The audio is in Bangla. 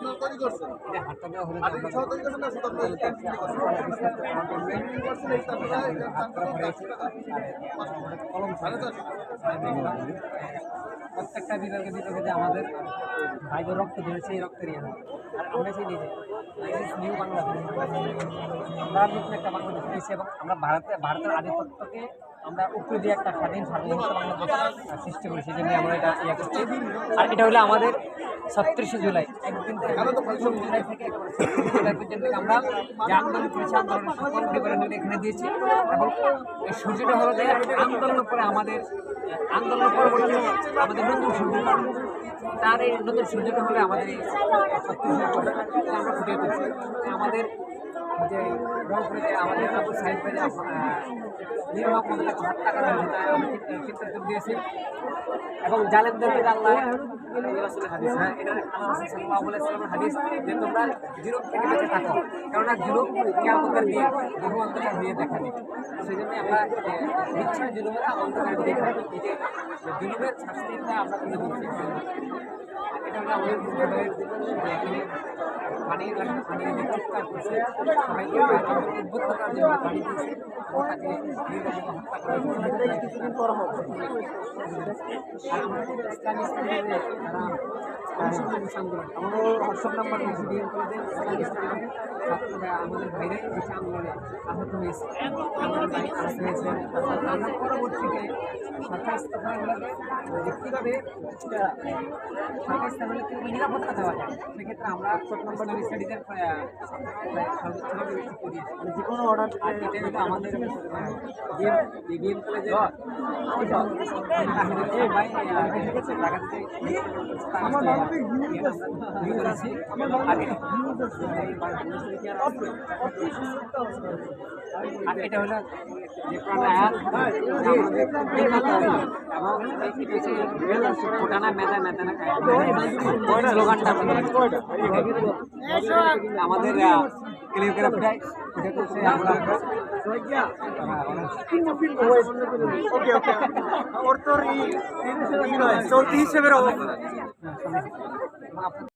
আপনারা তৈরি করছেন? এটা হাতটা দেওয়া হলো আর এটা তৈরি করছেন না শুধু আপনারা ক্যান্টিনে করছেন? ক্যান্টিনে করছেন এই আপনারা এটা দাম কত? 400 টাকা? কলম সাড়ে 400? প্রত্যেকটা বিভাগে বিভাগে যে আমাদের ভাইদের রক্ত দিয়েছে এই রক্তের ইয়ে হয়। আর আমরা চাই নিজে নিউ বাংলাদেশ, আমরা নতুন একটা বাংলাদেশ পেয়েছি এবং আমরা ভারতের আধিপত্যকে আমরা উপরে দিয়ে একটা স্বাধীন সার্বভৌমত্ব বাংলাদেশ সৃষ্টি করি, সেই জন্য আমরা এটা ইয়ে করছি। আর এটা হলো আমাদের 36শে জুলাই, একদিন থেকে 36 জুলাই থেকে 36 জুলাই পর্যন্ত আমরা যে আন্দোলন করেছি আন্দোলনের সকল বিবরণ এখানে দিয়েছি। এবং এই সূর্যটা হলো যে আন্দোলনের পরে আন্দোলনের পরবর্তী আমাদের নতুন সূর্য, তার এই নতুন সূর্যটা হলে আমাদের এই 36 জুলাই আমরা ফুটিয়ে তুলছি। আমাদের যে রংপুরে যে আমাদের আবু সাহিদ ভাই নির্বাহ তাকে হত্যা করা হয়েছে আমি চিত্র দিয়েছি। এবং জালেমদেরকে আল্লাহ হাদিস, হ্যাঁ এটা আল্লাহ সাল্লাল্লাহু আলাইহি ওয়াসাল্লামের হাদিস যে তোমরা জুলুম থেকে বেঁচে থাকো, কেননা জুলুম কিয়ামতের দিন বহু অন্ধকার হয়ে দেখা দিবে। সেই জন্য আমরা ইচ্ছা জুলুমের অন্ধকার দিয়ে থাকি, এই যে জুলুমের শাস্তিটা আমরা তুলে দিচ্ছি। এটা হলো আমাদের এখানে পানি চিৎকার করছে, সবাইকে উদ্বুদ্ধ করার জন্য পানি দিয়েছে এবং তাকে হত্যা করা আর আমাদের ইসলামী যারা আন্দোলন আমাদের হোয়াটসঅ্যাপ নাম্বার বিএম কলেজের ইসলামী স্টুডেন্ট ছাত্ররা আমাদের বাইরে কিছু আন্দোলনে আহত হয়েছে, আমাদের ভাই আহত হয়েছে। আমরা পরবর্তীতে সরকার স্থাপনাগুলোকে যে কীভাবে সরকার স্থাপনাগুলো কীভাবে নিরাপত্তা দেওয়া যায়, সেক্ষেত্রে আমরা ইসলামী স্টাডিজের সর্বোচ্চভাবে করিয়েছি। যে কোনো অর্ডার এটা হলো আমাদের বিএম কলেজের আর এটা হলো যে ফোটানা মেদা মেদানা স্লোগানটা আমাদের ক্লিওগ্রাফিটাই এটা করছে আমরা ওকে ওকে ওর তোর চলতি হিসেবে